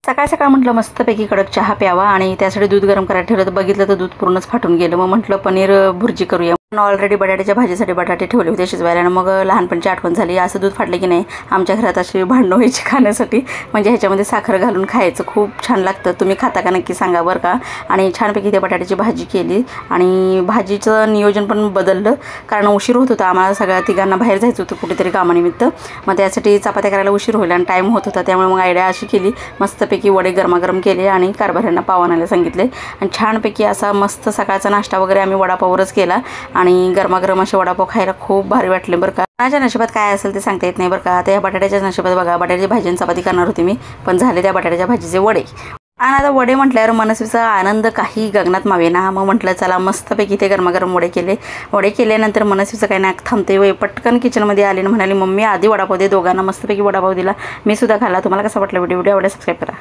सकाळ सकाळ म्हटलं मस्तपैकी कडक चहा प्यावा आणि त्यासाठी दूध गरम करायला ठेवलं तर बघितलं तर दूध पूर्णच फाटून गेलं। मग म्हटलं पनीर भुर्जी करूया। ऑलरेडी बटाट्याच्या भाजीसाठी बटाटे ठेवले होते शिजवायला आणि मग लहानपणची आठवण झाली असं दूध फाटले की नाही आमच्या घरात अशी भांडणं व्हायची खाण्यासाठी। म्हणजे ह्याच्यामध्ये साखर घालून खायचं खूप छान लागतं। तुम्ही खाता का नक्की सांगा बरं का। आणि छानपैकी ते बटाट्याची भाजी केली आणि भाजीचं नियोजन पण बदललं कारण उशीर होत होता आम्हाला सगळ्या तिघांना बाहेर जायचं होतं कुठेतरी कामानिमित्त। मग त्यासाठी चपात्या करायला उशीर होईल आणि टाईम होत होता त्यामुळे मग आयडिया अशी केली मस्तपैकी वडे गरमागरम केले आणि कारभाऱ्यांना पाव आणायला सांगितले आणि छानपैकी असा मस्त सकाळचा नाश्ता वगैरे आम्ही वडापाववरच केला आणि गरमागरम असे वडापाव खायला खूप भारी वाटले बरं का। माझ्या नशिबात काय असेल ते सांगता येत नाही बरं का। त्या बटाट्याच्या नशिबात बघा बटाट्याची भाजी आणि चपाती करणार होती मी पण झाले त्या बटाट्याच्या भाजीचे वडे। आणि आता वडे म्हटल्यावर मनस्वीचा आनंद काही गगनात मावेना। मग म्हटलं चला मस्तपैकी ते गरमागरम वडे केल्यानंतर मनस्वीचं काही नाक थांबते व पटकन किचनमध्ये आली आणि म्हणाली मम्मी आधी वडापाव दे। दोघांना मस्तपैकी वडापाव दिला। मी सुद्धा खाल्ला। तुम्हाला कसा वाटला व्हिडिओ आवडला सबस्क्राईब करा।